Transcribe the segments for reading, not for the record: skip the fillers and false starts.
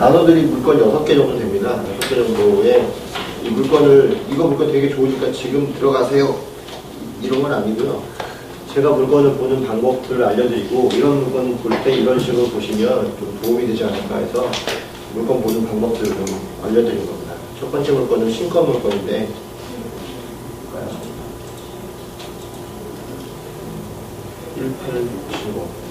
나눠드릴 물건 6개 정도 됩니다. 6개 정도의 이 물건을, 이거 물건 되게 좋으니까 지금 들어가세요, 이런 건 아니고요. 제가 물건을 보는 방법들을 알려드리고, 이런 물건 볼 때 이런 식으로 보시면 좀 도움이 되지 않을까 해서 물건 보는 방법들을 좀 알려드리는 겁니다. 첫 번째 물건은 신건 물건인데, 1865.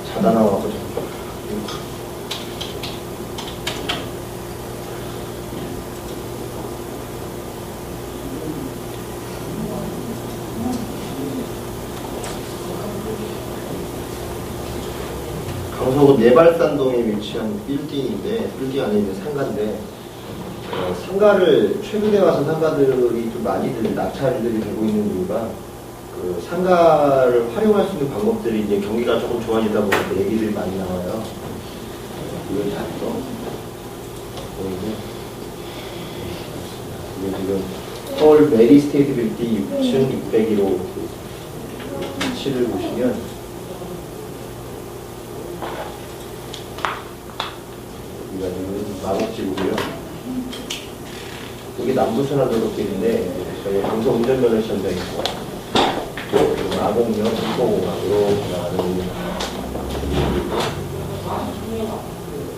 자다 나와가지고 강서구 내발산동에 위치한 빌딩인데, 빌딩 안에 있는 상가인데, 상가를 최근에 와서 상가들이 좀 많이들 낙찰들이 되고 있는 이유가 그 상가를 활용할 수 있는 방법들이 이제 경기가 조금 좋아지다 보니까 얘기들이 많이 나와요. 이걸 잘써 보이고, 이게 지금 서울 메리 스테이트 빌딩 6층 601호 위치를 보시면 여기가 지금 마곡지구고요. 여기 남부순환도로길인데 저희 강서 운전면허시 현장이 있고, 마곡역, 김포공항으로 나가는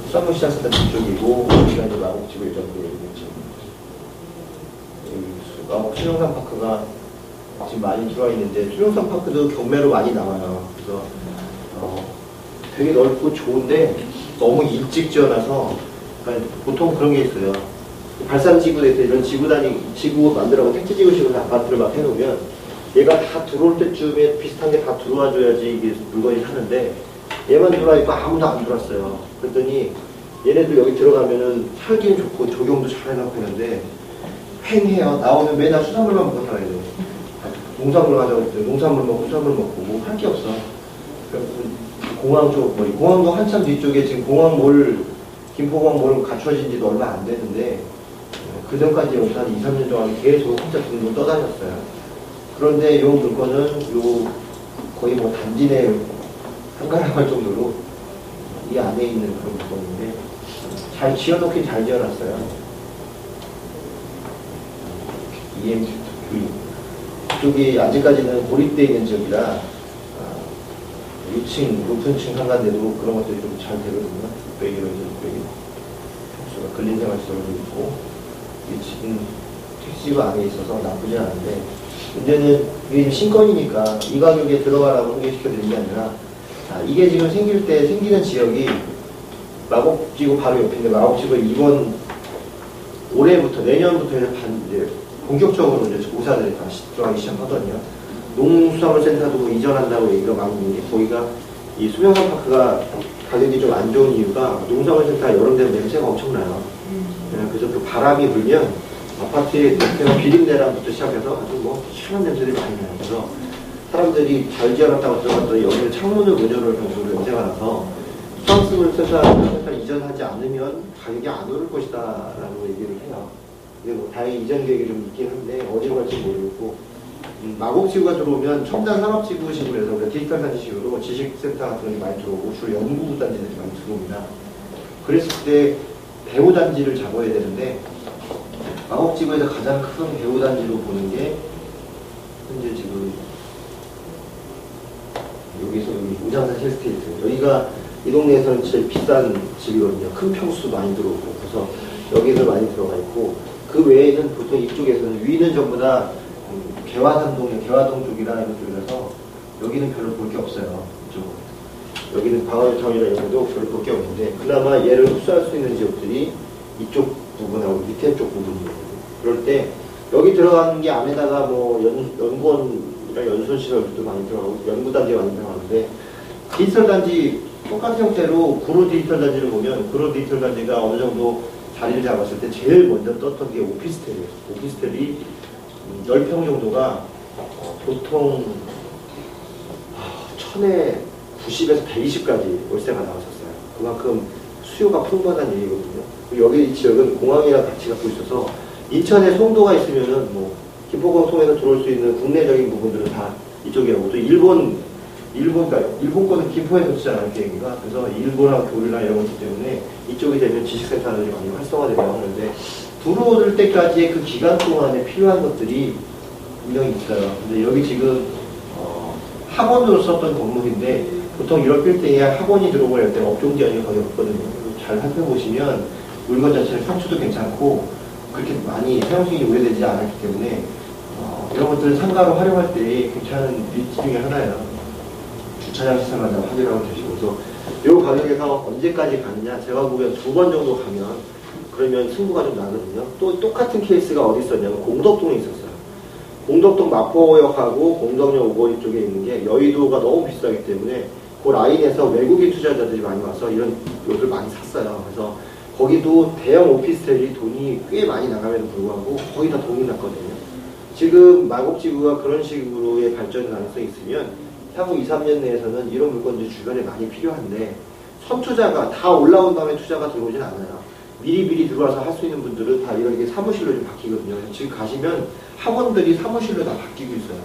수산물시장센터 뒤쪽이고, 여기가 이제 마곡지구 예정도에 있죠. 마곡 수영산파크가 지금 많이 들어와 있는데, 수영산파크도 경매로 많이 나와요. 그래서 되게 넓고 좋은데 너무 일찍 지어놔서, 그러니까 보통 그런 게 있어요. 발산지구에서 이런 지구 만들어서 택지지구식으로 아파트를 막 해놓으면 얘가 다 들어올 때쯤에 비슷한 게 다 들어와줘야지 이게 물건이 사는데, 얘만 들어와있고 아무도 안 들어왔어요. 그랬더니 얘네들 여기 들어가면은 살기는 좋고 조경도 잘 해놓고 있는데 횡해요. 나오면 맨날 수산물만 먹고 살아야 돼요. 농산물 가자고 했더니 농산물 먹고 수산물 먹고 뭐 할 게 없어. 공항 쪽, 공항도 한참 뒤쪽에 지금 공항몰, 김포공항몰 갖춰진 지도 얼마 안 됐는데, 그 전까지 여기서 한 2, 3년 동안 계속 혼자 둥둥 떠다녔어요. 그런데 이 물건은 거의 뭐 단지 내 한가람 할 정도로 이 안에 있는 그런 물건인데, 잘 지어놓긴 잘 지어놨어요. EMG 이쪽이 아직까지는 고립되어 있는 지역이라 6층, 높은 층 상가인데도 그런 것들이 좀 잘 되거든요. 600일, 600일. 평수가 근린생활시설도 있고, 지금 택지가 안에 있어서 나쁘지 않은데, 문제는 이게 지금 신건이니까 이 가격에 들어가라고 소개시켜드린 게 아니라, 이게 지금 생기는 지역이 마곡지구 바로 옆인데, 마곡지구 이번 올해부터, 내년부터 이제 본격적으로 이제 공사들이 다시 들어가기 시작하거든요. 농수산물센터도 이전한다고 얘기가 많고 있는데, 거기가 이 수명산파크가 가격이 좀 안 좋은 이유가 농수산물센터 여러 데는 냄새가 엄청나요. 그래서 그 바람이 불면 아파트의 냄새가 비린내랑부터 시작해서 아주 뭐 시원한 냄새들이 많이 나요. 그래서 사람들이 잘 지어놨다고 들어갔더니 여기는 창문을 못 열을 정도로 냄새가 나서 수산물센터 이전하지 않으면 가격이 안 오를 것이다 라고 얘기를 해요. 근데 뭐 다행히 이전 계획이 좀 있긴 한데 어디로 갈지 모르겠고, 마곡지구가 들어오면 첨단 산업지구식으로 해서 우리가 디지털 단지식으로 지식센터 같은 게 많이 들어오고, 주로 연구부 단지들이 많이 들어옵니다. 그랬을 때 배후단지를 잡아야 되는데, 마곡지구에서 가장 큰 배후단지로 보는 게 현재 지금 여기서 여기 우장산 힐스테이트, 여기가 이 동네에서는 제일 비싼 집이거든요. 큰 평수 많이 들어오고, 그래서 여기서 많이 들어가 있고, 그 외에는 보통 이쪽에서는 위는 전부 다 개화산동이나 개화동 쪽이나 이런 쪽이라서 여기는 별로 볼 게 없어요. 이쪽은. 여기는 방어타운이나 이런 데도 별로 볼 게 없는데, 그나마 얘를 흡수할 수 있는 지역들이 이쪽 부분하고 밑에 쪽 부분이거든요. 그럴 때 여기 들어가는 게 안에다가 뭐 연구원이나 연수시설도 많이 들어가고 연구단지가 많이 들어가는데, 디지털 단지 똑같은 형태로 구로 디지털 단지를 보면, 구로 디지털 단지가 어느 정도 자리를 잡았을 때 제일 먼저 떴던 게 오피스텔이에요. 오피스텔이 10평 정도가 보통 1000에 90에서 120까지 월세가 나왔었어요. 그만큼 수요가 풍부하다는 얘기거든요. 여기 이 지역은 공항이랑 같이 갖고 있어서 인천에 송도가 있으면은 뭐 김포공 통해서 들어올 수 있는 국내적인 부분들은 다 이쪽이라고. 또 그러니까 일본권은 김포에서 쓰잖아요, 비행기가. 그래서 일본하고 교류나 이런 것들 때문에 이쪽이 되면 지식센터들이 많이 활성화되고 하는데 들어올 때까지의 그 기간 동안에 필요한 것들이 분명히 있어요. 근데 여기 지금 학원으로 썼던 건물인데 보통 이런 빌딩에 학원이 들어오고 할 때 업종 지원이 거의 없거든요. 잘 살펴보시면 물건 자체는 상추도 괜찮고 그렇게 많이 사용승이 오래되지 않았기 때문에 이런 것들을 상가로 활용할 때 괜찮은 빌지 중에 하나예요. 주차장 시설만 확인하고 계시고. 그래서 이 가격에서 언제까지 가느냐, 제가 보기엔 2번 정도 가면 그러면 승부가 좀 나거든요. 또 똑같은 케이스가 어디 있었냐면 공덕동에 있었어요. 공덕동 마포역하고 공덕역 오거리 쪽에 있는 게 여의도가 너무 비싸기 때문에 그 라인에서 외국인 투자자들이 많이 와서 이런 곳을 많이 샀어요. 그래서 거기도 대형 오피스텔이 돈이 꽤 많이 나감에도 불구하고 거의 다 돈이 났거든요. 지금 마곡지구가 그런 식으로의 발전 가능성이 있으면 향후 2, 3년 내에서는 이런 물건들이 주변에 많이 필요한데 선투자가 다 올라온 다음에 투자가 들어오진 않아요. 미리 들어와서 할 수 있는 분들은 다 이렇게 사무실로 좀 바뀌거든요. 지금 가시면 학원들이 사무실로 다 바뀌고 있어요.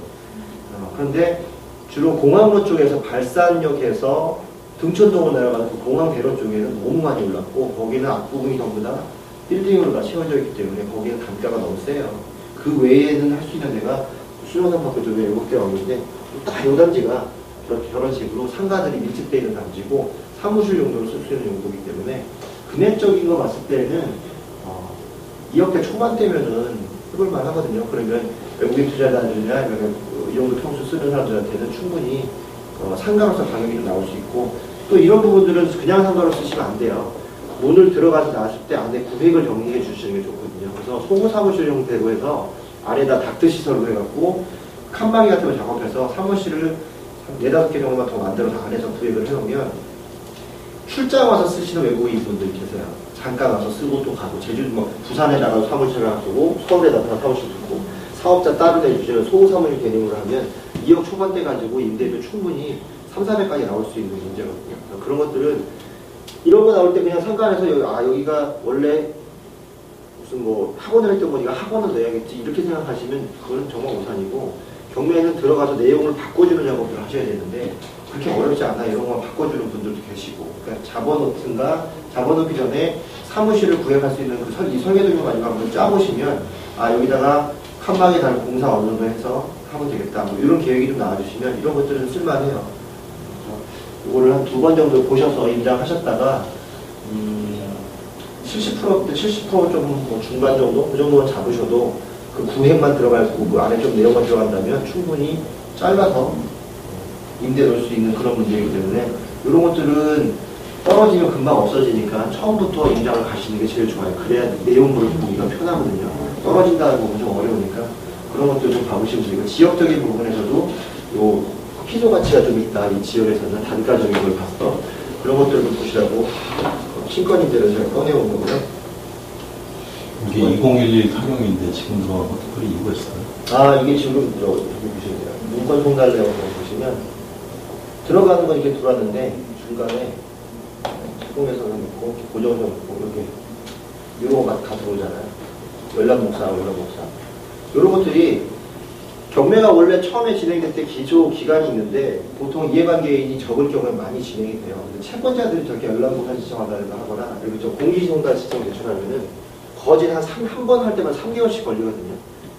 그런데 주로 공항로 쪽에서 발산역에서 등촌동으로 내려가는 그 공항대로 쪽에는 너무 많이 올랐고 거기는 앞부분이 전부 다 빌딩으로 다 채워져 있기 때문에 거기는 단가가 너무 세요. 그 외에는 할 수 있는 데가 수영산파크 쪽에 7개가 없는데 딱 요 단지가 저런 식으로 상가들이 밀집되어 있는 단지고 사무실 용도로 쓸 수 있는 용도이기 때문에 금액적인 거 봤을 때는 2억대 초반대면은 해볼만 하거든요. 그러면 외국인 투자자들이나 이 정도 평수 쓰는 사람들한테는 충분히 상가로서 가격이 좀 나올 수 있고 또 이런 부분들은 그냥 상가로 쓰시면 안 돼요. 문을 들어가서 나왔을 때 안에 구획을 정리해 주시는 게 좋거든요. 그래서 소고 사무실 형태로 해서 아래다 닥트 시설로 해갖고 칸막이 같은 걸 작업해서 사무실을 한 4-5개 정도만 더 만들어서 안에서 구획을 해놓으면 출장 와서 쓰시는 외국인 분들 계세요. 잠깐 와서 쓰고 또 가고 제주도 뭐 부산에 나가서 사무실을 하고 서울에 나타나 사무실 두고 사업자 따로 내주시는 소호 사무실 개념으로 하면 2억 초반대 가지고 임대료 충분히 3,400까지 나올 수 있는 문제거든요. 그런 것들은 이런 거 나올 때 그냥 상관에서 여기가 원래 무슨 뭐 학원을 했던 거니까 학원을 넣어야겠지 이렇게 생각하시면 그건 정말 오산이고 경매에는 들어가서 내용을 바꿔주는 작업을 하셔야 되는데 그렇게 어렵지 않아 이런 거 바꿔주는 분들도 계시고 그러니까 잡아놓기 전에 사무실을 구획할 수 있는 이 설계도를 가지고 한번 짜보시면 여기다가 칸막이 달고 공사 어느 정도 해서 하면 되겠다 뭐 이런 계획이 좀 나와주시면 이런 것들은 쓸만해요. 이거를 한 2번 정도 보셔서 임장하셨다가 70%좀 뭐 중반 정도 그 정도만 잡으셔도 그 구획만 들어가고 그 안에 좀 내용만 들어간다면 충분히 짧아서 임대 놓을 수 있는 그런 문제이기 때문에 이런 것들은 떨어지면 금방 없어지니까 처음부터 임장을 가시는 게 제일 좋아요. 그래야 내용물을 보기가 편하거든요. 떨어진다는 부분 좀 어려우니까 그런 것들 좀 봐보시면 되고 지역적인 부분에서도 요 희소 가치가 좀 있다. 이 지역에서는 단가적인 걸 봐서 그런 것들을 보시라고 신권임대를 제가 꺼내온 거고요. 이게 2011 타경인데 지금 들어간 것도 그런 이유가 있어요? 이게 지금 여기 보시면 돼요. 문건 송달래라고 보시면 들어가는 건 이렇게 들어왔는데 중간에 특공에서는 있고 고정성 있고 이렇게 이런 거 다 들어오잖아요. 열람목사 이런 것들이 경매가 원래 처음에 진행될 때 기초 기간이 있는데 보통 이해관계인이 적을 경우에 많이 진행이 돼요. 근데 채권자들이 저렇게 열람목사 시청하다가 하거나 그리고 저 공시송달 시청 제출하면은 거진 한 번 할 때만 3개월씩 걸리거든요.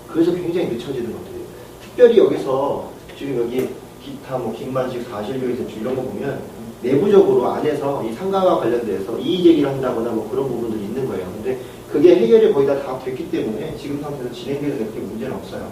그래서 굉장히 늦춰지는 것들이에요. 특별히 여기서 지금 여기 기타 뭐 김만식 사실비리 제출 이런 거 보면 내부적으로 안에서 이 상가와 관련돼서 이의제기를 한다거나 뭐 그런 부분들이 있는 거예요. 근데 그게 해결이 거의 다 됐기 때문에 지금 상태에서 진행되는 데 그렇게 문제는 없어요.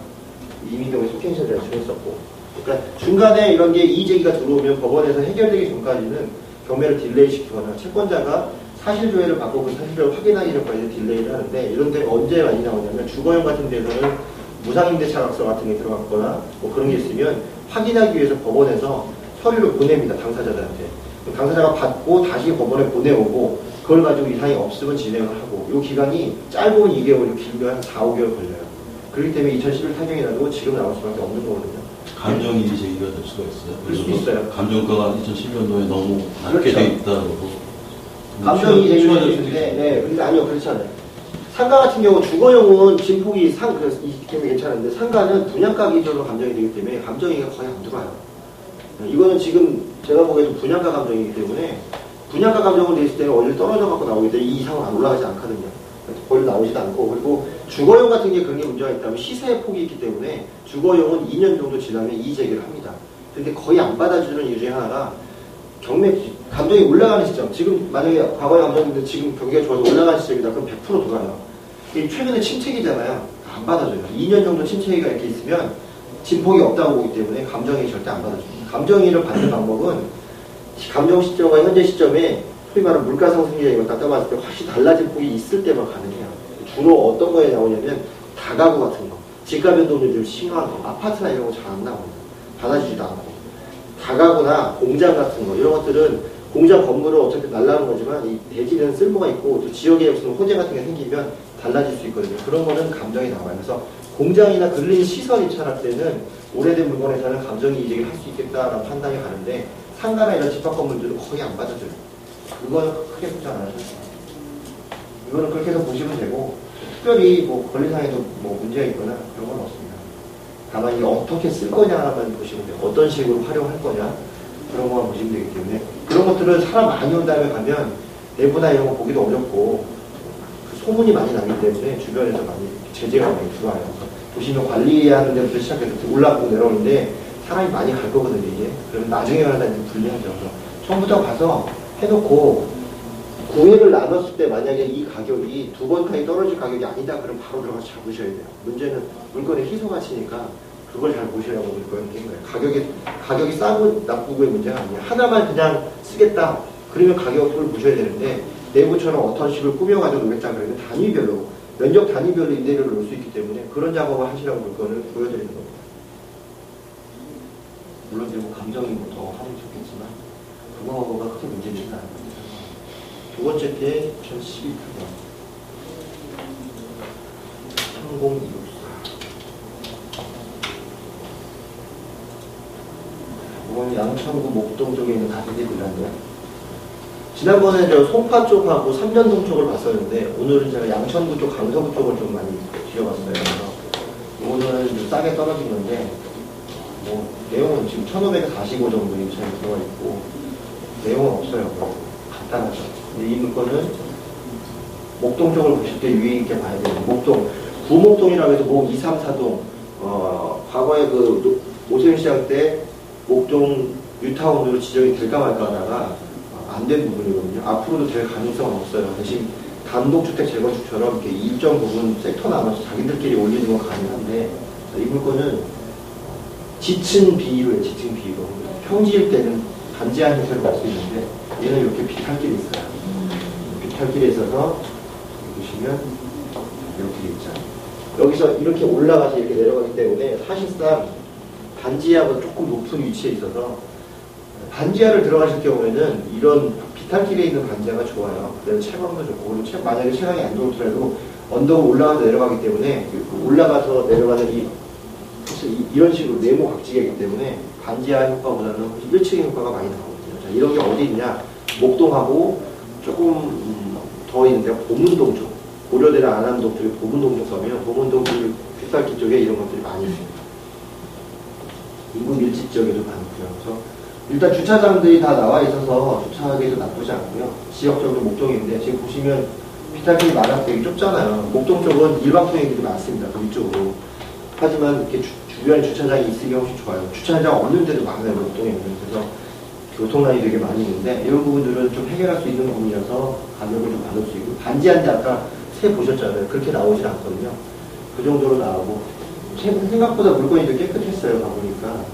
이미 경우에 속행시를 제출했었고. 그러니까 중간에 이런 게 이의제기가 들어오면 법원에서 해결되기 전까지는 경매를 딜레이 시키거나 채권자가 사실조회를 받고 그 사실을 확인하기 전까지 딜레이를 하는데 이런 데가 언제 많이 나오냐면 주거용 같은 데서는 무상임대차각서 같은 게 들어갔거나 뭐 그런 게 있으면 확인하기 위해서 법원에서 서류를 보냅니다. 당사자들한테. 당사자가 받고 다시 법원에 보내오고 그걸 가지고 이상이 없으면 진행을 하고 이 기간이 짧으면 2개월, 길면 한 4, 5개월 걸려요. 그렇기 때문에 2011 타경이 나도 지금 나올 수밖에 없는 거거든요. 감정이 제기가 될 수가 있어요. 그럴 수 있어요. 감정가가 2010년도에 너무 낮게 돼 있다고. 감정이 제기될 수 있는데, 네, 근데 아니요, 그렇지 않아요. 상가 같은 경우 주거용은 진폭이 이 때문에 괜찮은데 상가는 분양가 기준으로 감정이 되기 때문에 감정이가 거의 안 들어와요. 이거는 지금 제가 보기에도 분양가 감정이기 때문에 분양가 감정으로 돼 있을 때는 어디를 떨어져 갖고 나오기 때문에 이 이상은 안 올라가지 않거든요. 거의 나오지도 않고, 그리고 주거용 같은 게 그런 게 문제가 있다면 시세의 폭이 있기 때문에 주거용은 2년 정도 지나면 이의 제기를 합니다. 근데 거의 안 받아주는 이유 중에 하나가 감정이 올라가는 시점. 지금 만약에 과거의 감정인데 지금 경기가 좋아서 올라가는 시점이다. 그럼 100% 돌아요. 최근에 침체기잖아요. 안 받아줘요. 2년 정도 침체기가 이렇게 있으면 진폭이 없다고 보기 때문에 감정이 절대 안 받아줍니다. 감정이를 받는 방법은 감정 시점과 현재 시점에 소위 말하는 물가 상승률이 이걸 갖다 봤을 때 훨씬 달라진 폭이 있을 때만 가능해요. 주로 어떤 거에 나오냐면 다가구 같은 거, 집값 변동률이 좀 심한 거, 아파트나 이런 거 잘 안 나옵니다. 받아주지도 않고. 다가구나 공장 같은 거, 이런 것들은 공장 건물은 어차피 날라가는 거지만 이 대지는 쓸모가 있고 또 지역에 무슨 호재 같은 게 생기면 달라질 수 있거든요. 그런 거는 감정이 나와요. 그래서 공장이나 근린 시설이 차릴 때는 오래된 물건에서는 감정이 이직을 할 수 있겠다라는 판단이 가는데 상가나 이런 집합 건물들은 거의 안 받아줘요. 그거는 크게 걱정 안 하셔도 돼요. 이거는 그렇게 해서 보시면 되고 특별히 뭐 권리상에도 뭐 문제가 있거나 그런 건 없습니다. 다만 이게 어떻게 쓸 거냐만 보시면 돼요. 어떤 식으로 활용할 거냐 그런 것만 보시면 되기 때문에 그런 것들은 사람 많이 온 다음에 가면 내부나 이런 거 보기도 어렵고 그 소문이 많이 나기 때문에 주변에서 많이 제재가 많이 들어와요. 보시면 관리하는 데부터 시작해서 올라가고 내려오는데 사람이 많이 갈 거거든요. 이제 그러면 나중에 가다 이제 불리하죠. 그래서 처음부터 가서 해놓고 구획을 나눴을 때 만약에 이 가격이 두 번까지 떨어질 가격이 아니다 그럼 바로 들어가서 잡으셔야 돼요. 문제는 물건의 희소 가치니까 그걸 잘 보시라고 물건을 깬 거예요. 가격이 싸고 나쁘고의 문제가 아니에요. 하나만 그냥 쓰겠다 그러면 가격을 보셔야 되는데 내부처럼 어떤 식으로 꾸며가지고 놓겠다 그러면 단위별로 면적 단위별로 임대료를 놓을 수 있기 때문에 그런 작업을 하시라고 물건을 보여드리는 겁니다. 물론 이제 뭐 감정이 뭐 더 하면 좋겠지만 그거가 크게 문제는 않아요. 두 번째 게 2012편 30264 이건 양천구 목동 쪽에 있는 다세대 빌라인데요. 지난번에 저 송파 쪽하고 삼년동 쪽을 봤었는데 오늘은 제가 양천구 쪽, 강서구 쪽을 좀 많이 지어봤어요. 그래서 이거는 좀 싸게 떨어진 건데 뭐 내용은 지금 1545 정도 인천에 들어가 있고 내용은 없어요. 간단하죠. 근데 이 물건은 목동 쪽을 보실 때 유의 있게 봐야 돼요. 목동, 구목동이라고 해서 목 2, 3, 4동 과거에 그 오세훈 시장 때 목동 뉴타운으로 지정이 될까 말까 하다가 안 된 부분이거든요. 앞으로도 될 가능성은 없어요. 대신 단독주택 재건축처럼 이렇게 일정 부분 섹터 나눠서 자기들끼리 올리는 건 가능한데 이 물건은 지층 비율이에요. 지층 비율. 평지일 때는 반지하 형태로 갈 수 있는데 얘는 이렇게 비탈길이 있어요. 비탈길에 있어서 보시면 이렇게 있죠. 여기서 이렇게 올라가서 이렇게 내려가기 때문에 사실상 반지하보다 조금 높은 위치에 있어서 반지하를 들어가실 경우에는 이런 비탈길에 있는 반지하가 좋아요. 그래서 채광도 좋고 그리고 만약에 채광이 안 좋더라도 언덕을 올라가서 내려가기 때문에 올라가서 내려가는 이런 식으로 네모 각지기이기 때문에 반지하 효과보다는 1층의 효과가 많이 나오거든요. 자, 이런 게 어디 있냐? 목동하고 조금 더 있는데 보문동 쪽, 고려대나 안암동 쪽에 보문동 쪽 가면 보문동 뒷살길 쪽에 이런 것들이 많이 있습니다. 인구 밀집 지역에도 많고요. 그래서 일단 주차장들이 다 나와 있어서 주차하기도 나쁘지 않고요. 지역적으로 목동인데 지금 보시면 비탈길이 많아서 되게 좁잖아요. 목동 쪽은 일반통행들이 많습니다. 그 위쪽으로. 하지만 이렇게 주변에 주차장이 있으면 훨씬 좋아요. 주차장 없는 데도 많아요. 목동에는. 그래서 교통량이 되게 많이 있는데 이런 부분들은 좀 해결할 수 있는 부분이어서 가격을 좀 받을 수 있고 반지한데 아까 새 보셨잖아요. 그렇게 나오진 않거든요. 그 정도로 나오고 생각보다 물건이 되게 깨끗했어요. 가보니까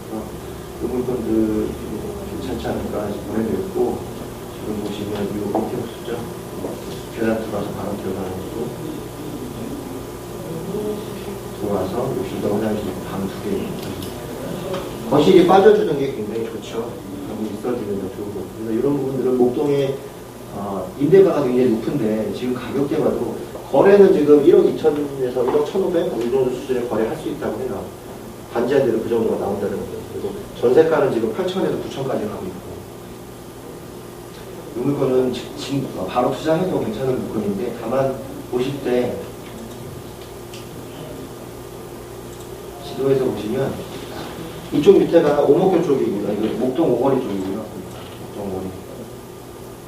이 물건들 괜찮지 않을까 보내드렸고 지금 보시면 이 밑에 보시죠. 계단 들어와서 바로 들어가는 거고 들어와서 욕실과 화장실 방 2개 거실이 빠져주는 게 굉장히 좋죠. 있어지면 좋은 거. 그래서 이런 부분들은 목동의 임대가가 굉장히 높은데 지금 가격대 봐도 거래는 지금 1억 2천에서 1억 1,500 이 정도 수준에 거래할 수 있다고 해요. 반지한 대로 그 정도가 나온다는 거죠. 그리고 전세가는 지금 8천에서 9천까지 가고 있고 이 물건은 지금 바로 투자해도 괜찮은 물건인데, 다만 보실 때 지도에서 보시면 이쪽 밑에가 오목교 쪽이고요. 이거 목동 오거리 쪽이고요.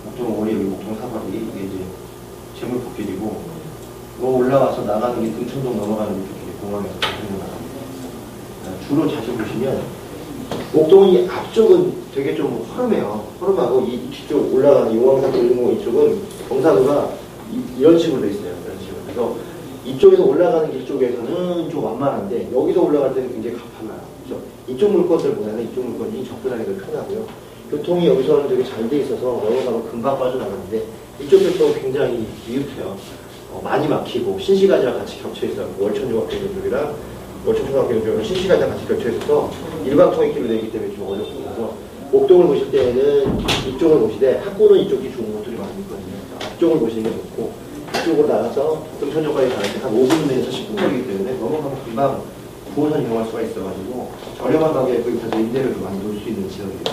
목동 오거리, 여기 목동 사거리, 이게 이제 재물포길이고, 이거 올라와서 나가는 게 등촌동 넘어가는 게 공항에서 주로 자주 보시면 목동이 앞쪽은 되게 좀 허름하고 이 뒤쪽 올라가는 용왕산 돌림목 이쪽은 경사도가 이런 식으로 돼 있어요. 이런 식으로. 그래서 이쪽에서 올라가는 길 쪽에서는 좀 완만한데 여기서 올라갈 때는 굉장히 가팔라요. 그렇죠? 이쪽 물건들보다는 이쪽 물건이 접근하기가 편하고요. 교통이 여기서는 되게 잘 돼 있어서 넘어가면 금방 빠져나가는데 이쪽도 또 굉장히 미흡해요. 많이 막히고 신시가지랑 같이 겹쳐 있어요. 월천중학교 쪽이랑 월천중학교 신시가지랑 같이 겹쳐 있어서 일방통행길로 되기 때문에 좀 어렵고, 그래서 목동을 보실 때는 이쪽을 보시되 학구는 이쪽이 좋은 것들이 많이 있거든요. 앞쪽을 보시는 게 좋고, 이쪽으로 나가서 등천역까지 가는데 한 5분 내에서 10분 걸리기 때문에 넘어가면 금방 9호선 이용할 수가 있어가지고 저렴한 가격에 가서 임대료를 많이 놓을 수 있는 지역이에요.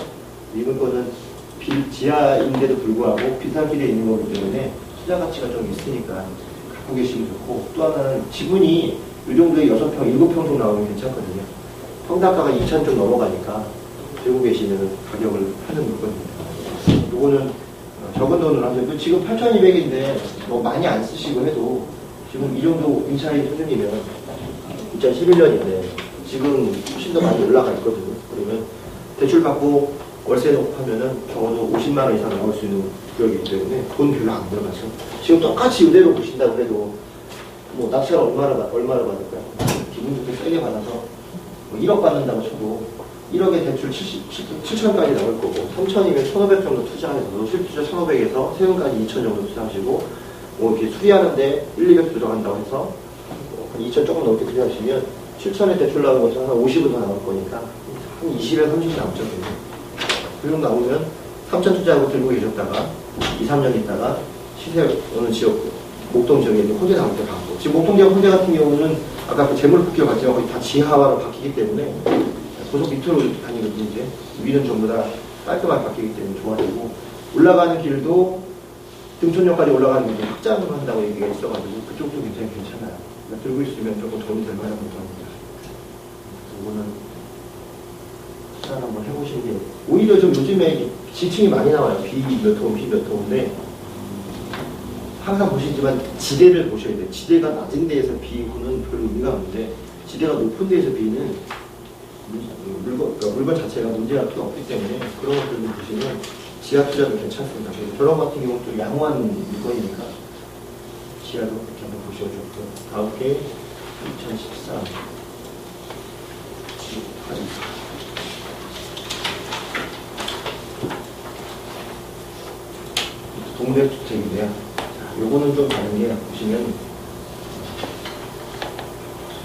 이 물건은 지하인데도 불구하고 비싼 길에 있는 거기 때문에 투자 가치가 좀 있으니까 갖고 계시면 좋고, 또 하나는 지분이 이 정도의 6평, 7평 정도 나오면 괜찮거든요. 평당가가 2천 좀 넘어가니까 들고 계시면 가격을 하는 물건입니다. 요거는 적은 돈으로 하죠. 지금 8,200인데 뭐 많이 안 쓰시고 해도 지금 이 정도 임차인 수준이면 2011년인데 지금 훨씬 더 많이 올라가 있거든요. 그러면 대출 받고 월세 놓고 하면은 적어도 50만 원 이상 나올 수 있는 구역이기 때문에 돈 별로 안 들어가죠. 지금 똑같이 이대로 보신다고 해도 뭐 낙찰 얼마나 받을까요? 기분 좋게 세게 받아서 뭐 1억 받는다고 쳐도 1억에 대출 7천까지 나올 거고, 3천이면 1,500 정도 투자해서 실투자 1,500에서 세금까지 2천 정도 투자하시고, 뭐 이렇게 수리하는데 1,200 들어간다고 해서 2천 조금 넘게 투자하시면 7천에 대출 나오는 것은 한 50은 더 나올 거니까 한 20에서 30 남죠. 그리고 나오면 3천 투자하고 들고 계셨다가 2, 3년 있다가 시세 어느 지역, 목동 지역에 있는 혼재 상태 가고, 지금 목동 지역 혼재 같은 경우는 아까 그 재물포길 같지만 거의 다 지하화로 바뀌기 때문에 고속 밑으로 다니거든요. 이제 위는 전부 다 깔끔하게 바뀌기 때문에 좋아지고, 올라가는 길도 등촌역까지 올라가는 길도 확장을 한다고 얘기가 있어가지고 그쪽도 굉장히 괜찮아요. 그러니까 들고 있으면 조금 도움이 될 만한 물건입니다. 이거는 투자를 한번 해보시는 게, 오히려 좀 요즘에 지층이 많이 나와요. B 몇 호, B 몇 호인데 항상 보시지만 지대를 보셔야 돼요. 지대가 낮은 데에서 B호는 별로 의미가 없는데, 지대가 높은 데에서 B는 물건 자체가 문제가 또 없기 때문에 그런 것들을 보시면 지하 투자도 괜찮습니다. 그래서 저런 같은 경우는 좀 양호한 물건이니까 지하도 그렇게 한번 보셔도 좋고, 다음 게 2014 동백주택인데요. 요거는 좀 다른 게, 보시면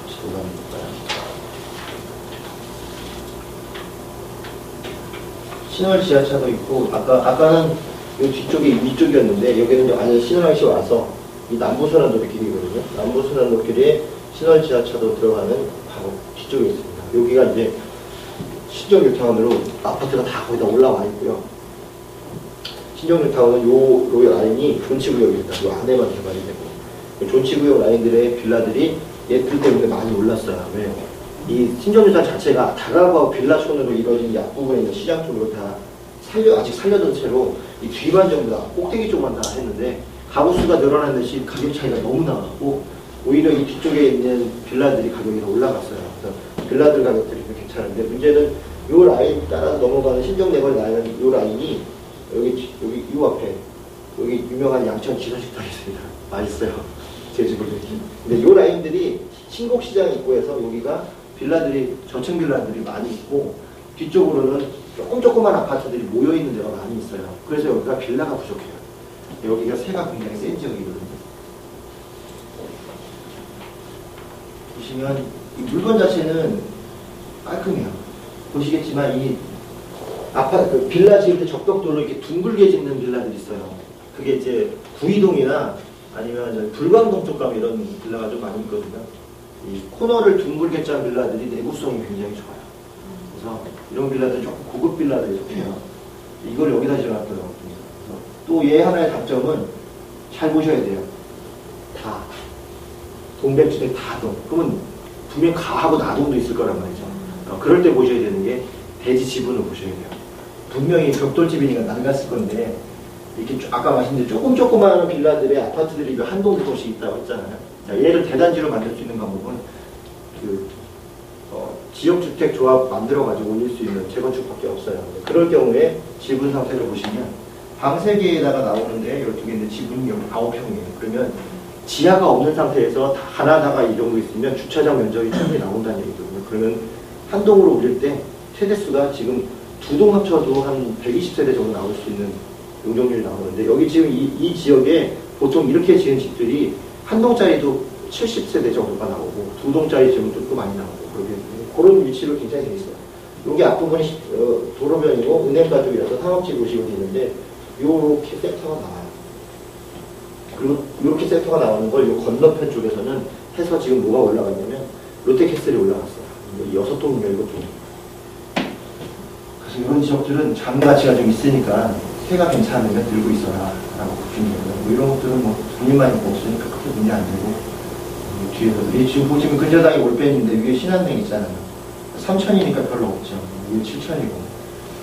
지도가 볼까요? 신월 지하차도 있고, 아까는 요 뒤쪽이 위쪽이었는데 여기는 완전 신월항시 와서 이 남부순환도로 길이거든요. 남부순환도 길에 신월 지하차도 들어가는 바로 뒤쪽에 있습니다. 여기가 이제 신정뉴타운으로 아파트가 다 거의 다 올라와 있고요. 신정뉴타운은 요 라인이 존치구역입니다. 요 안에만 개발이 되고, 존치구역 라인들의 빌라들이 예쁠 때문에 많이 올랐어요. 왜요? 이 신정뉴타운 자체가 다가구하고 빌라촌으로 이루어진 이 앞부분에 있는 시장 쪽으로 다 아직 살려둔 채로 이 뒤반 전부 다 꼭대기 쪽만 다 했는데, 가구수가 늘어나는 듯이 가격 차이가 너무 나고, 오히려 이 뒤쪽에 있는 빌라들이 가격이 더 올라갔어요. 그래서 빌라들 가격들이 좀 괜찮은데, 문제는 요 라인 따라서 넘어가는 신정내걸 라인, 요 라인이 여기 요 앞에 여기 유명한 양천 지선식당이 있습니다. 맛있어요. 제주도에. 근데 요 라인들이 신곡시장 입구에서 여기가 빌라들이, 저층 빌라들이 많이 있고, 뒤쪽으로는 조그만 아파트들이 모여있는 데가 많이 있어요. 그래서 여기가 빌라가 부족해요. 여기가 세가 굉장히 센 지역이거든요. 보시면 이 물건 자체는 깔끔해요. 보시겠지만 이 아파트, 빌라 지을 때 적벽돌로 이렇게 둥글게 짓는 빌라들이 있어요. 그게 이제 구이동이나 아니면 이제 불광동 쪽 가면 이런 빌라가 좀 많이 있거든요. 이 코너를 둥글게 짠 빌라들이 내구성이 굉장히 좋아요. 그래서 이런 빌라들이 조금 고급 빌라들이 속해요. 이걸 여기다 지어놨더라고요. 그래서 또 얘 하나의 단점은 잘 보셔야 돼요. 다. 동백주택 다동. 그러면 분명 가하고 나동도 있을 거란 말이죠. 그럴 때 보셔야 되는 게 대지 지분을 보셔야 돼요. 분명히 벽돌집이니까 낡았을 건데 이렇게 아까 말씀드린 조그마한 빌라들의 아파트들이 한동 두 동씩 있다고 했잖아요. 자, 얘를 대단지로 만들 수 있는 방법은 지역주택 조합 만들어가지고 올릴 수 있는 재건축밖에 없어요. 그럴 경우에 지분 상태를 보시면 방 3개에다가 나오는데 12개인데 지분이 9평이에요. 그러면 지하가 없는 상태에서 하나다가 이 정도 있으면 주차장 면적이 충분히 나온다는 얘기거든요. 그러면 한 동으로 올릴 때 세대수가 지금 2동 합쳐도 한 120세대 정도 나올 수 있는 용적률이 나오는데 여기 지금 이 지역에 보통 이렇게 지은 집들이 한 동짜리도 70세대 정도가 나오고 2동짜리 지금 또 많이 나오고 그런 위치로 굉장히 되어 있어요. 여기 앞부분이 도로변이고 은행가족이라서 상업지 도시가 되는데 요렇게 센터가 나와요. 그리고 이렇게 센터가 나오는 걸 요 건너편 쪽에서는 해서 지금 뭐가 올라가 있냐면 롯데캐슬이 올라갔어요. 6동이면 이거 좀. 그래서 이런 지역들은 장가치가 좀 있으니까 해가 괜찮으면 들고 있어라 라고 보시는 거예요. 뭐 이런 것들은 뭐 돈이만 있고 없으니까 크게 문제 안 되고 뒤에서 지금 보시면 근저당이 올빼인데 위에 신한동 있잖아요. 3천이니까 별로 없죠. 위에 7천이고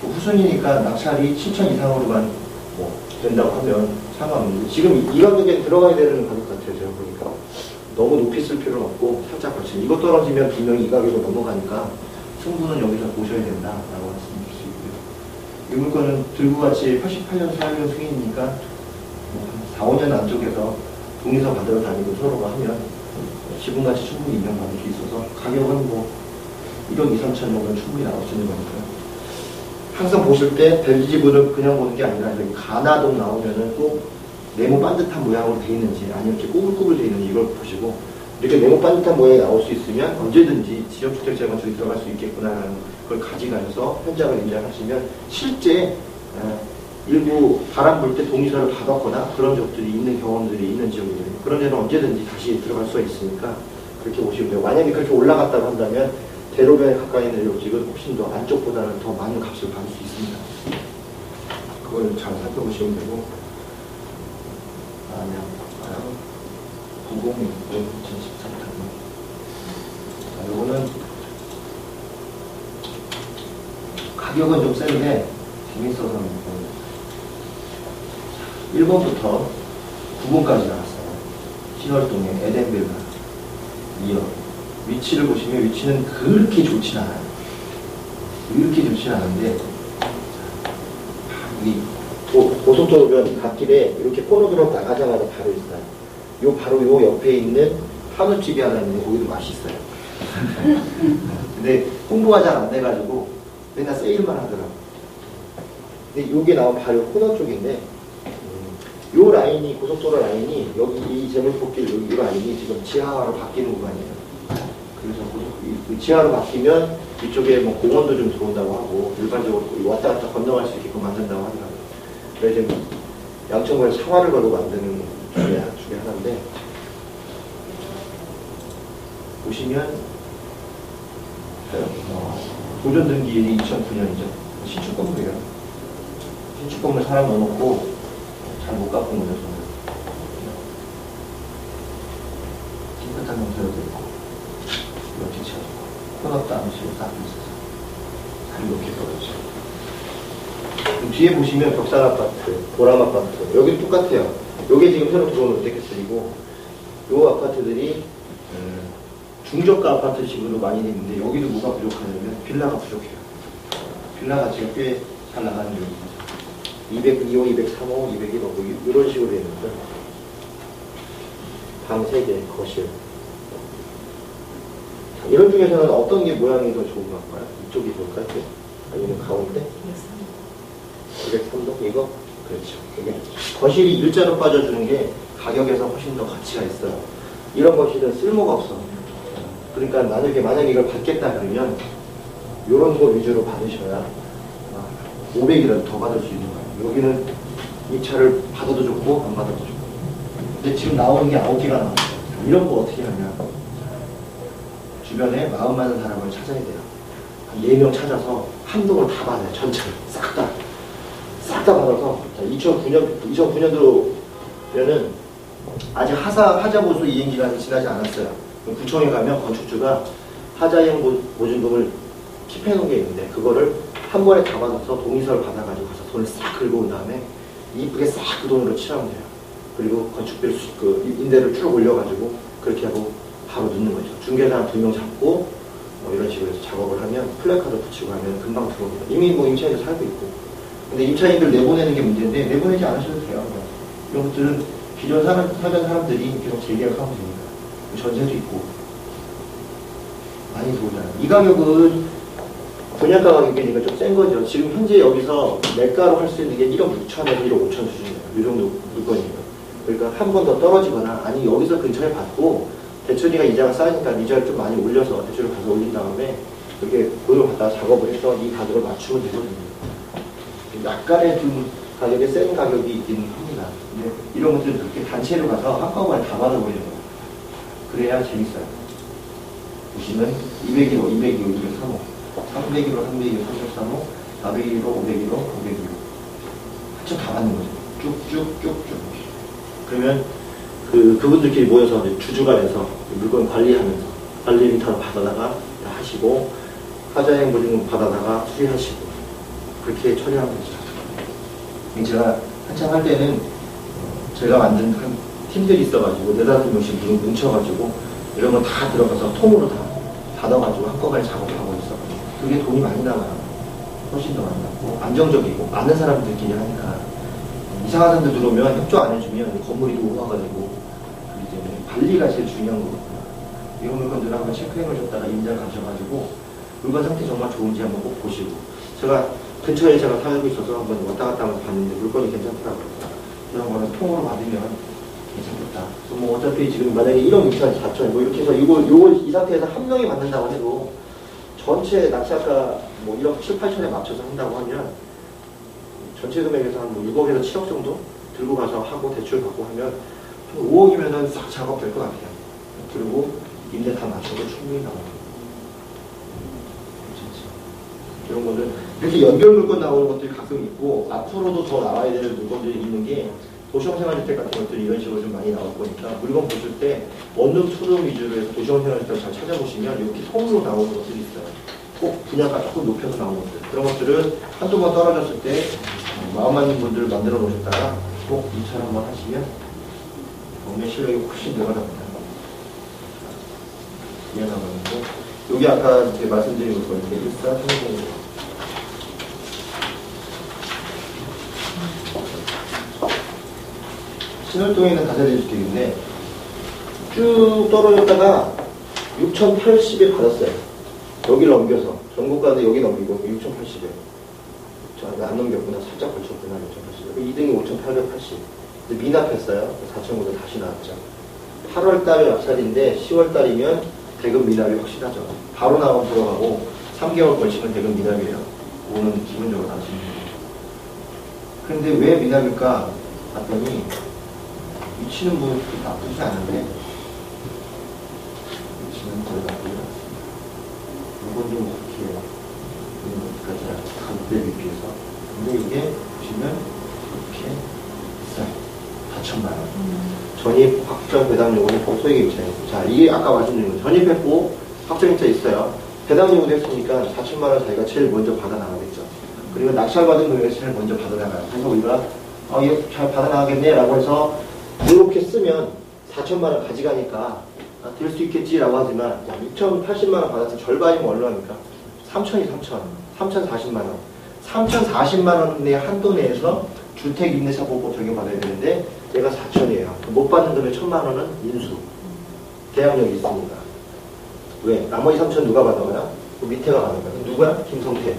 후순이니까 낙찰이 7천 이상으로만 뭐 된다고 하면 상관없는데 지금 이 가격에 들어가야 되는 가격 같아요. 제가 보니까 너무 높이 쓸 필요는 없고 살짝 거친 이거 떨어지면 분명히 이 가격으로 넘어가니까 승부는 여기서 보셔야 된다라고 말씀드릴 수 있고요. 이 물건은 들고 같이 88년 4년 승인이니까 4, 5년 안쪽에서 동의서 받으러 다니고 서로가 하면 지분같이 충분히 인정받을 수 있어서 가격은 뭐 1억 2, 3천 정도는 충분히 나올 수 있는 거니까요. 항상 보실 때 대지 지분을 그냥 보는 게 아니라 여기 가나동 나오면은 꼭 네모 반듯한 모양으로 돼 있는지 아니면 이렇게 꼬불꼬불 돼 있는지 이걸 보시고 이렇게 네모 반듯한 모양이 나올 수 있으면 언제든지 지역주택 재건축이 들어갈 수 있겠구나라는 걸 가져가셔서 현장을 인정하시면 실제 일부 바람 불 때 동의서를 받았거나 그런 적들이 있는 경험들이 있는 지역이거든요. 그런 데는 언제든지 다시 들어갈 수가 있으니까 그렇게 보시면 돼요. 만약에 그렇게 올라갔다고 한다면 대로변에 가까이 있는 요직은 훨씬 더 안쪽보다는 더 많은 값을 받을 수 있습니다. 그걸 잘 살펴보시면 되고 9060 2013년 요거는 가격은 좀 센데 재밌어서 1번부터 9번까지 나왔어요. 신월동의 에덴빌라 2억. 위치를 보시면 위치는 그렇게 좋진 않아요. 그렇게 좋진 않은데 이 고속도로변 갓길에 이렇게 코너로 나가자마자 바로 있어요. 바로 요 옆에 있는 한우집이 하나 있는데 거기도 맛있어요. 근데 홍보가 잘 안 돼가지고 맨날 세일만 하더라고요. 근데 요게 나온 바로 코너 쪽인데 요 라인이 고속도로 라인이 여기 이 제물포길 여기 이 라인이 지금 지하화로 바뀌는 구간이에요. 그래서 그 지하로 바뀌면 이쪽에 뭐 공원도 좀 들어온다고 하고 일반적으로 왔다 갔다 건너갈 수 있게끔 만든다고 하더라고요. 그래서 지금 양천구에 상화를 걸고 만드는 중에 하나인데 보시면 도전 등기일이 2009년이죠. 신축 건물이에요. 신축 건물 사람 넣어놓고 잘 못 갚은 거죠. 깨끗한 경사도 있고 이렇게 쳐서 코너도 안 치고 딱 있어서 잘 높게 떨어지죠. 뒤에 보시면 벽산 아파트, 보람 아파트 여기 똑같아요. 여기 지금 새로 들어온 롯데캐슬이고 요 아파트들이 중저가 아파트식으로 많이 돼 있는데 여기도 뭐가 부족하냐면 빌라가 부족해요. 빌라 가치가 꽤 잘 나가는 중입니다. 202호, 203호, 201호 이런 식으로 되어 있는데 방 3개, 거실 이런 중에서는 어떤 게 모양이 더 좋은 것 같아요? 이쪽이 좋을까요? 아니면 가운데? 203동? 이거? 그렇죠. 이게 거실이 일자로 빠져주는 게 가격에서 훨씬 더 가치가 있어요. 이런 거실은 쓸모가 없어. 그러니까 만약에 이걸 받겠다 그러면 이런 거 위주로 받으셔야 500이라도 더 받을 수 있는 거예요. 여기는 이 차를 받아도 좋고 안 받아도 좋고. 근데 지금 나오는 게 9개가 나와요. 이런 거 어떻게 하냐. 주변에 마음 맞는 사람을 찾아야 돼요. 한 4명 찾아서 한 동을 다 받아요. 전체를. 싹 다. 싹 다 받아서 2009년도면은 아직 하자보수 이행 기간이 지나지 않았어요. 구청에 가면 건축주가 하자이행 보증금을 킵해 놓은 게 있는데 그거를 한 번에 다 받아서 동의서를 받아가지고 가서 돈을 싹 긁어 온 다음에 이쁘게 싹 그 돈으로 칠하면 돼요. 그리고 건축비를 임대를 쭉 올려가지고 그렇게 하고 바로 넣는 거죠. 중개사 2명 잡고 이런 식으로 해서 작업을 하면 플래카드 붙이고 하면 금방 들어옵니다. 이미 임차인도 살고 있고. 근데 임차인들 내보내는 게 문제인데 내보내지 않으셔도 돼요. 이런 것들은 기존 살던 사람들이 계속 재계약하면 됩니다. 전세도 있고 많이 들어오잖아요. 이 가격은 분양가 가격이니까 좀 센 거죠. 지금 현재 여기서 매가로 할 수 있는 게 1억 6천에서 1억 5천 수준이에요. 이 정도 물건이에요. 그러니까 한 번 더 떨어지거나 아니 여기서 근처에 받고 대출이가 이자가 쌓이니까 이자를 좀 많이 올려서 대출을 가서 올린 다음에 그렇게 돈을 갖다가 작업을 해서 이 가격을 맞추면 되거든요. 약간의 좀 가격에 센 가격이 있긴 합니다. 근데 이런 것들은 그렇게 단체로 가서 한꺼번에 다 받아버리는 거예요. 그래야 재밌어요. 보시면 201호, 202호, 203호, 301호, 302호, 303호, 401호, 501호, 501호. 한참 다 받는 거죠. 쭉쭉쭉쭉. 그러면 그분들끼리 모여서 주주가 돼서 물건 관리하면서 관리 인터넷 받아다가 하시고 하자행 보증금 받아다가 수리하시고 그렇게 처리하면 되죠. 제가 한참 할 때는 제가 만든 한 팀들이 있어가지고 4-5명씩 뭉쳐가지고 이런 거 다 들어가서 통으로 다 받아가지고 한꺼번에 작업하고 있었거든요. 그게 돈이 많이 나가요. 훨씬 더 많이 나고 안정적이고 많은 사람들끼리 하니까 이상한 사람들 들어오면 협조 안 해주면 건물이 노후화가 되고 그렇기 때문에 관리가 제일 중요한 거거든요. 이런 물건들 한번 체크해 놓으셨다가 임자 가셔가지고 물건 상태 정말 좋은지 한번 꼭 보시고 제가 근처에 제가 살고 있어서 한번 왔다 갔다 하면서 봤는데 물건이 괜찮더라고요. 이런 거는 통으로 받으면 괜찮겠다. 뭐 어차피 지금 만약에 1억 6천, 4천 뭐 이렇게 해서 이 상태에서 한 명이 받는다고 해도 전체 낙찰가 뭐 1억 7, 8천에 맞춰서 한다고 하면 전체 금액에서 한 6억에서 7억 정도 들고 가서 하고 대출 받고 하면 한 5억이면은 싹 작업될 것 같아요. 그리고 임대 다 맞춰도 충분히 나옵니다. 이런 거는 이렇게 연결 물건 나오는 것들이 가끔 있고 앞으로도 더 나와야 될 물건들이 있는 게 도시형생활주택 같은 것들이 이런 식으로 좀 많이 나올 거니까 물건 보실 때 원룸, 투룸 위주로 해서 도시형생활주택을 잘 찾아보시면 이렇게 통으로 나오는 것들이 있어요. 꼭 분야가 조금 높여서 나오는 것들. 그런 것들은 한두 번 떨어졌을 때 마음 맞는 분들을 만들어 놓으셨다가 꼭 입찰 한번 하시면 경매 실력이 훨씬 늘어납니다. 이해나가는데 여기 아까 이렇게 말씀드린 것 같은데 1430 신월동에 있는 다세대 주택인데 쭉 떨어졌다가 6,080에 받았어요. 여기를 넘겨서 전국가는 여기 넘기고 6,080에 저 안 넘겼구나. 살짝 걸쳤구나. 6,080 2등이 5,880 미납했어요. 4,900 다시 나왔죠. 8월달에 낙찰인데 10월달이면 대금 미납이 확실하죠. 바로 나오면 들어가고 3개월 걸치면 대금 미납이에요. 그거는 기본적으로 다 지는 거예요. 그런데 왜 미납일까 봤더니 위치는 뭐 나쁘지 않은데 위치는 거의 나쁘죠. 이건 좀 어떻게 해요? 어디까지 가격대에 비해서. 근데 이게 보시면 이렇게 비싸요. 4천만원. 전입 확정 배당 요금이 소액 입찰. 자, 이게 아까 말씀드린 거 전입했고 확정 입찰 있어요. 배당 요금도 했으니까 4천만원 자기가 제일 먼저 받아 나가겠죠. 그리고 낙찰받은 금액을 제일 먼저 받아 나가요. 그래서 우리가 이거 잘 받아 나가겠네 라고 해서 이렇게 쓰면 4천만원 가져가니까 될 수 있겠지라고 하지만 야, 6,080만원 받았을 절반이면 얼마입니까? 3천이 3천. 3,040만원. 3,040만원의 한도 내에서 주택 임대차 보호법 적용받아야 되는데 얘가 4천이에요. 못 받는 금액 1,000만원은 인수. 계약력이 있습니다. 왜? 나머지 3천 누가 받아가요? 그 밑에가 받아가요. 누구야? 김성태.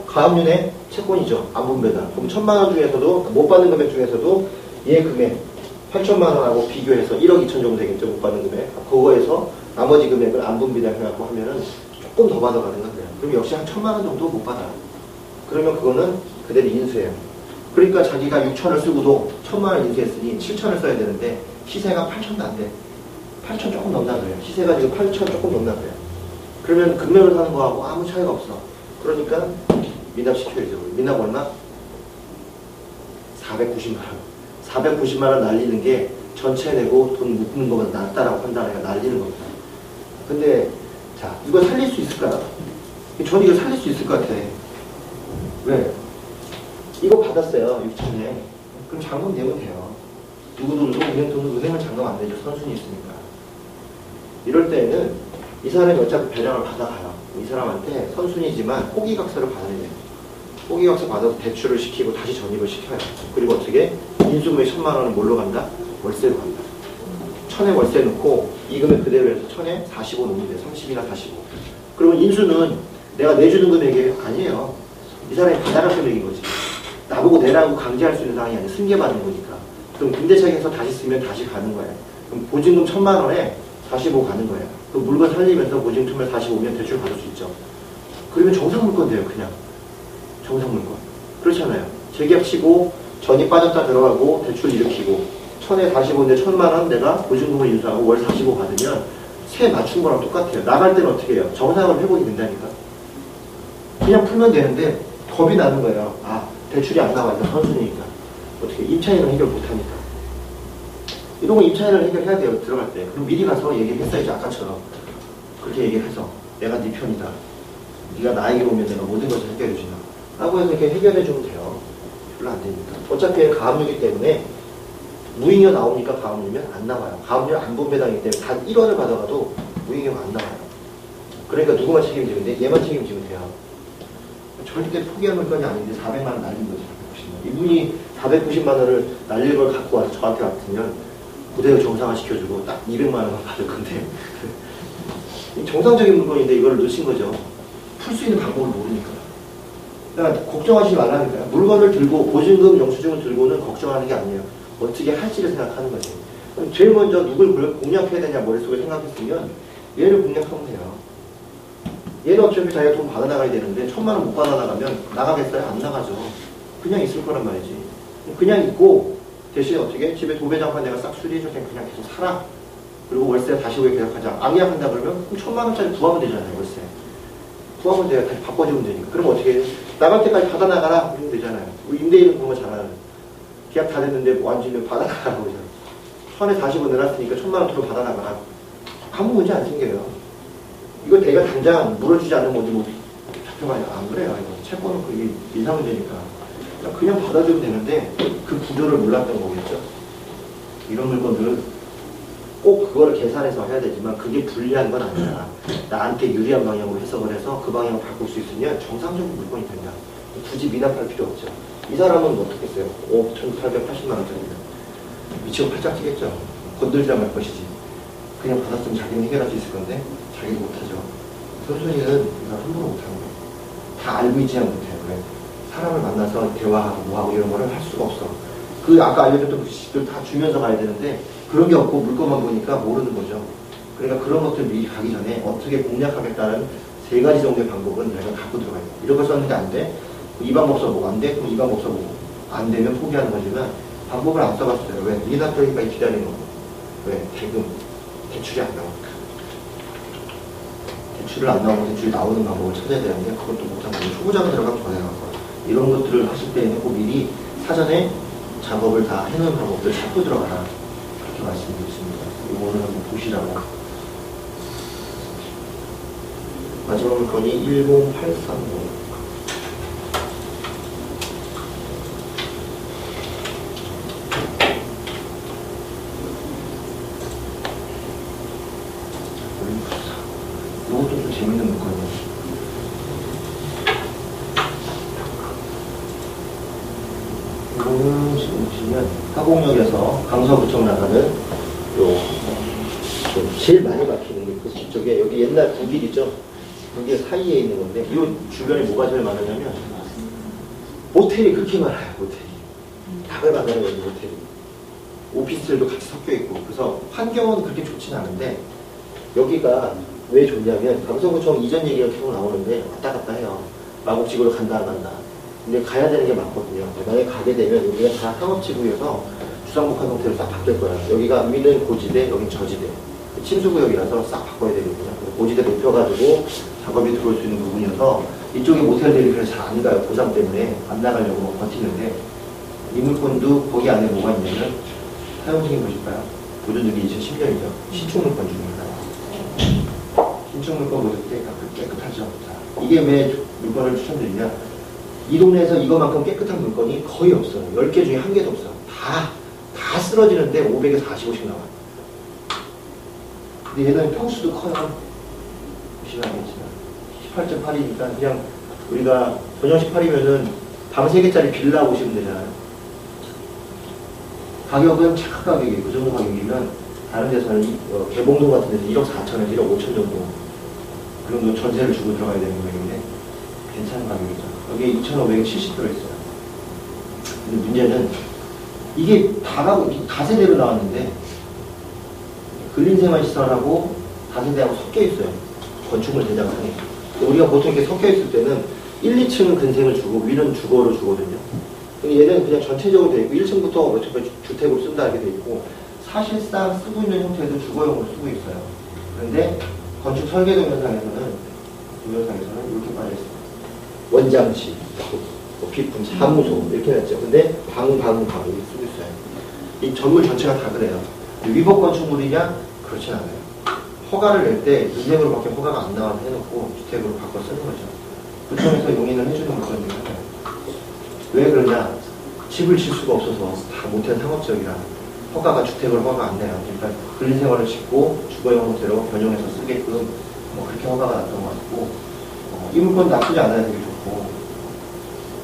가압류네 채권이죠. 안분배당. 그럼 1,000만원 중에서도 못 받는 금액 중에서도 얘 금액 8천만원하고 비교해서 1억 2천 정도 되겠죠. 못 받는 금액. 그거에서 나머지 금액을 안분배당 해갖고 하면은 조금 더 받아가는 거예요. 그럼 역시 한 1,000만원 정도 못 받아요. 그러면 그거는 그대로 인수해요. 그러니까 자기가 6천을 쓰고도 1,000만원 인수했으니 7천을 써야 되는데 시세가 8천도 안 돼. 8천 조금 넘나 그래요. 시세가 지금 8천 조금 넘나 그래요. 그러면 금매로 사는 거하고 아무 차이가 없어. 그러니까 미납시켜야죠. 미납 얼마? 490만 원. 490만 원 날리는 게 전체 내고 돈 묶는 것보다 낫다라고 판단하니까 날리는 겁니다. 근데 자, 이거 살릴 수 있을까요? 저는 이거 살릴 수 있을 것 같아. 왜? 이거 받았어요, 6천에. 그럼 잔금 내면 돼요. 누구들도 은행 돈은 은행은 잔금 안 내죠. 선순위 있으니까. 이럴 때에는 이 사람이 어차피 배량을 받아가요. 이 사람한테 선순위지만 호기각서를 받아야 돼요. 호기각서 받아서 대출을 시키고 다시 전입을 시켜요. 그리고 어떻게? 인수금액 1,000만 원은 뭘로 간다? 월세로 간다. 1,000에 월세 넣고 이 금액 그대로 해서 1,000에 45 넣으면 돼. 30이나 45. 그러면 인수는 내가 내주는 금액이 아니에요. 이 사람이 받아갈 금액인 거지. 나보고 내라고 강제할 수 있는 상황이 아니라 승계받는 거니까. 그럼 임대차익에서 다시 쓰면 다시 가는 거예요. 그럼 보증금 1,000만 원에 45 가는 거예요. 그럼 물건 살리면서 보증금 1,000만 원 45면 대출 받을 수 있죠. 그러면 정상물건 돼요, 그냥. 정상물건. 그렇잖아요. 재계약 치고 전이 빠졌다 들어가고 대출 일으키고 1,000에 45인데 1,000만 원 내가 보증금을 인수하고 월 45 받으면 세 맞춘 거랑 똑같아요. 나갈 때는 어떻게 해요? 정상을 회복이 된다니까. 그냥 풀면 되는데 겁이 나는 거예요. 아, 대출이 안 나와. 이거 선순위니까. 어떻게 임차인은 해결 못하니까. 이런 거 임차인을 해결해야 돼요. 들어갈 때. 그럼 미리 가서 얘기했어야지. 아까처럼. 그렇게 얘기해서 내가 네 편이다. 네가 나에게 오면 내가 모든 것을 해결해 주나. 라고 해서 이렇게 해결해 주면 돼요. 별로 안 되니까. 어차피 가압류이기 때문에 무잉여 나오니까 가압류면 안 나와요. 가압류 안 분배당이기 때문에 단 1원을 받아가도 무잉여가 안 나와요. 그러니까 누구만 책임지면 돼? 얘만 책임지면 돼요. 절대 포기할 물건이 아닌데 400만 원 날린 거죠. 490만 원. 이분이 490만 원을 날릴 걸 갖고 와서 저한테 같으면 그대로 정상화 시켜주고 딱 200만 원만 받을 건데 정상적인 물건인데 이거를 넣으신 거죠. 풀 수 있는 방법을 모르니까. 그러니까 걱정하시지 말라니까요. 물건을 들고 보증금, 영수증을 들고는 걱정하는 게 아니에요. 어떻게 할지를 생각하는 거죠. 그럼 제일 먼저 누굴 공략해야 되냐 머릿속에 생각했으면 얘를 공략하면 돼요. 얘는 어차피 자기가 돈 받아나가야 되는데 1,000만 원 못 받아나가면 나가겠어요? 안 나가죠. 그냥 있을 거란 말이지. 그냥 있고 대신 어떻게? 집에 도배장판 내가 싹 수리해줄 테니까 그냥 계속 살아. 그리고 월세 다시 오게 계약하자. 앙약한다 그러면 그럼 1,000만 원짜리 구하면 되잖아요. 월세. 구하면 돼요. 다시 바꿔주면 되니까. 그럼 어떻게 해? 나갈 때까지 받아나가라. 그러면 되잖아요. 우리 임대인은 그런 거 잘하는. 계약 다 됐는데 완전히 받아나가라고 그러잖아요. 1,000에 45 내놨으니까 1,000만 원 들어 받아나가라. 아무 문제 안 생겨요. 이거 내가 당장 물어주지 않으면 어디 뭐 잡혀가냐. 안 그래요. 이거 채권은 그게 인사문제니까. 그냥 받아주면 되는데 그 구조를 몰랐던 거겠죠. 이런 물건들은 꼭 그거를 계산해서 해야 되지만 그게 불리한 건 아니라 나한테 유리한 방향으로 해석을 해서 그 방향을 바꿀 수 있으면 정상적인 물건이 된다. 굳이 미납할 필요 없죠. 이 사람은 어떻게 했어요? 5,880만 원짜리다. 미치고 팔짝 뛰겠죠. 건들지 말 것이지. 그냥 받았으면 자기는 해결할 수 있을 건데 자기는 못하죠. 선순위는 이거 함부로 못하는 거예요. 다 알고 있지는 못해요. 그래. 사람을 만나서 대화하고 뭐하고 이런 거를 할 수가 없어. 그 아까 알려줬던 그 지식들 다 주면서 가야 되는데 그런 게 없고 물건만 보니까 모르는 거죠. 그러니까 그런 것들 미리 가기 전에 어떻게 공략하겠다는 3가지 정도의 방법은 내가 갖고 들어가야 돼. 이런 걸 썼는데 안 돼? 이 방법 써보고 안 돼? 그럼 이 방법 써보고 안 되면 포기하는 거지만 방법을 안 써봤어요. 왜? 미납하기까지 기다리는 거. 왜? 대출이 안 나오니까. 대출을 안 나오고 대출이 나오는 방법을 찾아야 되는데 그것도 못하고 초보자가 들어가면 더 나가고 이런 것들을 하실 때에는 꼭 미리 사전에 작업을 다 해놓은 방법들 찾고 들어가라. 그렇게 말씀드렸습니다. 이거는 한번 보시라고. 마지막 물건이 10830. 이것도 좀 재밌는 물건이에요. 이거는 지금 보시면 화곡역에서 강서구청 나가는 좀 제일 많이 막히는 게 그 뒤쪽에 여기 옛날 구길 있죠? 여기 사이에 있는 건데 이 주변에 뭐가 제일 많으냐면 모텔이 그렇게 많아요. 모텔이 답을 받아요. 여기 모텔이 오피스텔도 같이 섞여 있고 그래서 환경은 그렇게 좋진 않은데 여기가 왜 좋냐면 강서구청 이전 얘기가 계속 나오는데 왔다 갔다 해요. 마곡지구로 간다 안 간다. 근데 가야 되는 게 많거든요. 만약에 가게 되면 여기가 다 상업지구여서 주상복합 형태로 싹 바뀔 거예요. 여기가 위는 고지대, 여긴 저지대. 침수구역이라서 싹 바꿔야 되거든요. 고지대 높여가지고 작업이 들어올 수 있는 부분이어서 이쪽에 모텔들이 그래서 잘 안 가요. 고장 때문에 안 나가려고 버티는데 이 물건도 거기 안에 뭐가 있냐면 사용승인 보실까요? 보존등기 2010년이죠. 신축 물건 중입니다. 신축 물건 보실 때 깨끗하지 않다. 이게 왜 물건을 추천드리냐? 이 동네에서 이거만큼 깨끗한 물건이 거의 없어요. 10개 중에 1개도 없어요. 다 쓰러지는데 500에서 45씩 나와요. 근데 얘는 평수도 커요. 보시면 알겠지만 18.8이니까 그냥 우리가 전용식 8이면은 방 3개짜리 빌라 오시면 되잖아요. 가격은 착한 가격이에요. 그 정도 가격이면 다른 데서는 개봉동 같은 데서 1억 4천에서 1억 5천 정도 그 정도 전세를 주고 들어가야 되는 가격인데 괜찮은 가격이죠. 여기에 2,570 들어있어요. 근데 문제는 이게 다세대로 나왔는데 근린생활시설하고 다세대하고 섞여 있어요. 건축물 대장상에. 우리가 보통 이렇게 섞여 있을 때는 1, 2층은 근생을 주고 위는 주거로 주거든요. 근데 얘는 그냥 전체적으로 되어 있고 1층부터 어차피 주택으로 쓴다 이렇게 되어 있고 사실상 쓰고 있는 형태도 주거용으로 쓰고 있어요. 그런데 건축 설계 동영상에서는 이렇게 빠져 있어요. 원장실, 비품, 사무소 이렇게 놨죠. 근데 방 이렇게 쓰고 있어요. 이 건물 전체가 다 그래요. 위법 건축물이냐? 그렇진 않아요. 허가를 낼 때 인생으로밖에 허가가 안 나와서 해놓고 주택으로 바꿔 쓰는 거죠. 구청에서 용인을 해주는 물건 중에 하나예요. 왜 그러냐? 집을 질 수가 없어서 다 모텔 상업지역이라 주택을 허가가 안 내요. 그러니까 근린생활을 짓고 주거용 형태로 변형해서 쓰게끔 그렇게 허가가 났던 것 같고 이 물건 나쁘지 않아요. 되게 좋고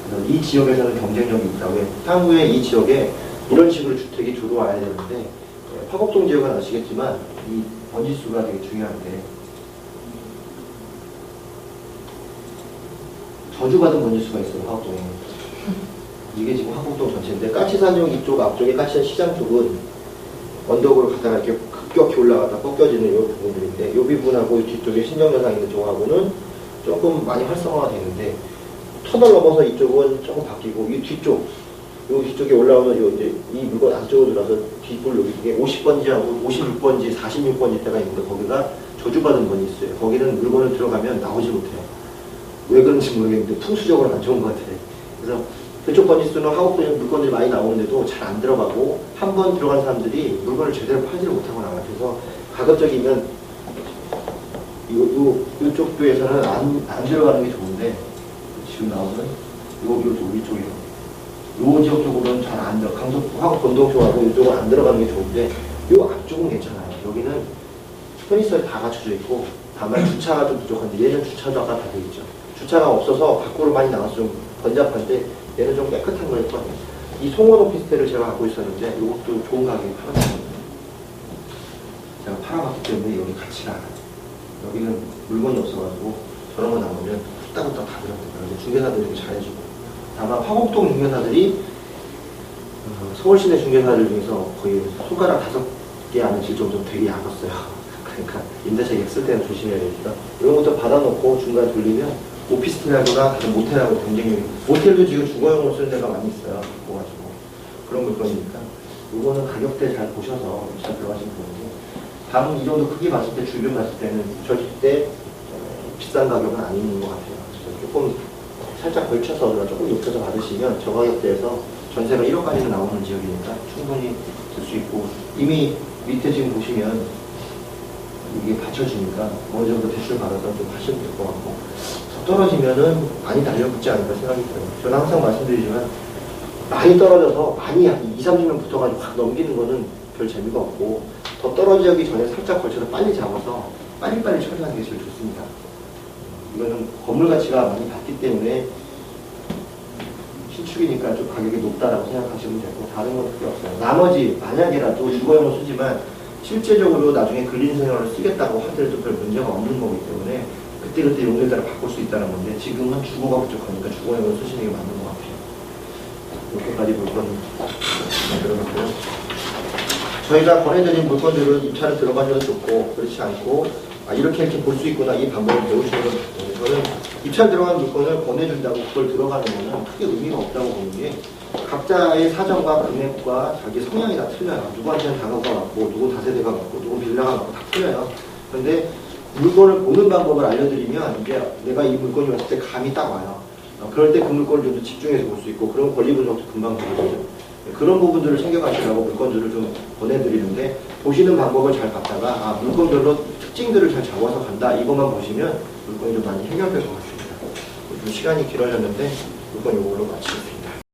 그래서 이 지역에서는 경쟁력이 있다. 왜? 향후에 이 지역에 이런 식으로 주택이 들어와야 되는데 화곡동 지역은 아시겠지만 이 번지수가 되게 중요한데 저주받은 번지수가 있어요. 화곡동에. 이게 지금 화곡동 전체인데 까치산역 이쪽 앞쪽에 까치산 시장 쪽은 언덕으로 가다가 이렇게 급격히 올라가다 꺾여지는 이 부분들인데 이 부분하고 이 뒤쪽에 신정여상 있는 쪽하고는 조금 많이 활성화가 되는데 터널 넘어서 이쪽은 조금 바뀌고 이 뒤쪽에 올라오면 이제 이 물건 안쪽으로 들어서 뒷불 여기 이게 50번지하고 56번지, 46번지 때가 있는데 거기가 저주받은 번이 있어요. 거기는 물건을 들어가면 나오지 못해요. 왜 그런지 모르겠는데 풍수적으로 안 좋은 것 같아요. 그래서 그쪽 번지수는 화곡동에 물건들이 많이 나오는데도 잘 안 들어가고 한 번 들어간 사람들이 물건을 제대로 팔지를 못하고 나와요. 그래서 가급적이면 이쪽 도에서는 안 들어가는 게 좋은데 지금 나오는 위쪽이요. 요 지역 쪽으로는 잘 안 들어. 화곡 건동 쪽하고 이쪽은 안 들어가는 게 좋은데 요 앞쪽은 괜찮아요. 여기는 편의시설이 다 갖춰져 있고 다만 주차가 좀 부족한데 얘는 주차도가 다 돼 있죠. 주차가 없어서 밖으로 많이 나와서 좀 번잡한데 얘는 좀 깨끗한 거일 거예요. 이 송원 오피스텔을 제가 갖고 있었는데 이것도 좋은 가격에 팔았거든요. 제가 팔아봤기 때문에 여기 가치가 알아요. 여기는 물건이 없어가지고 저런 거 나오면 후딱후딱 다 들어갑니다. 그래서 중개사들이 되게 잘해주고 다만 화곡동 중개사들이 서울시내 중개사들 중에서 거의 손가락 5개 안에 질 정도로 되게 약었어요. 그러니까 임대차 계약 때는 조심해야 되니까 이런 것도 받아놓고 중간에 돌리면 오피스텔하거나 다른 모텔하고 경쟁력이 모텔도 지금 주거용으로 쓰는 데가 많이 있어요. 그래가지고 그런 물건이니까 이거는 가격대 잘 보셔서 입사 들어가시면 좋은데 방 이 정도 크기 봤을 때 주변 봤을 때는 절대 비싼 가격은 아닌 것 같아요. 그래서 조금 살짝 걸쳐서 조금 높여서 받으시면 저 가격대에서 전세가 1억까지는 나오는 지역이니까 충분히 들 수 있고 이미 밑에 지금 보시면 이게 받쳐주니까 어느 정도 대출 받아서 좀 하시면 될 것 같고 더 떨어지면은 많이 달려붙지 않을까 생각이 들어요. 저는 항상 말씀드리지만 많이 떨어져서 많이 20-30년 붙어가지고 확 넘기는 거는 별 재미가 없고 더 떨어지기 전에 살짝 걸쳐서 빨리 잡아서 빨리빨리 처리하는 게 제일 좋습니다. 이거는 건물 가치가 많이 받기 때문에 신축이니까 좀 가격이 높다라고 생각하시면 되고 다른 건 크게 없어요. 나머지 만약에라도 주거용으로 쓰지만 실제적으로 나중에 근린생활을 쓰겠다고 하더라도 별 문제가 없는 거기 때문에 그때그때 용도에 따라 바꿀 수 있다는 건데 지금은 주거가 부족하니까 주거용으로 쓰시는 게 맞는 것 같아요. 이렇게까지 물건 만들어놨고요. 저희가 권해드린 물건들은 입찰을 들어가셔도 좋고 그렇지 않고 이렇게 볼 수 있구나 이 방법을 배우시는 건 좋고 저는 입찰 들어간 물건을 권해준다고 그걸 들어가는 거는 크게 의미가 없다고 보는 게 각자의 사정과 금액과 자기 성향이 다 틀려요. 누구한테는 다가가 맞고 누구 다세대가 맞고 누구 빌라가 맞고 다 틀려요. 그런데 물건을 보는 방법을 알려드리면 이제 내가 이 물건이 왔을 때 감이 딱 와요. 그럴 때 그 물건을 좀 더 집중해서 볼 수 있고 그런 권리 분석도 금방 되거든요. 그런 부분들을 챙겨가시라고 물건들을 좀 보내드리는데, 보시는 방법을 잘 봤다가 아, 물건별로 특징들을 잘 잡아서 간다, 이것만 보시면 물건이 좀 많이 해결될 것 같습니다. 좀 시간이 길어졌는데 물건 이걸로 마치겠습니다.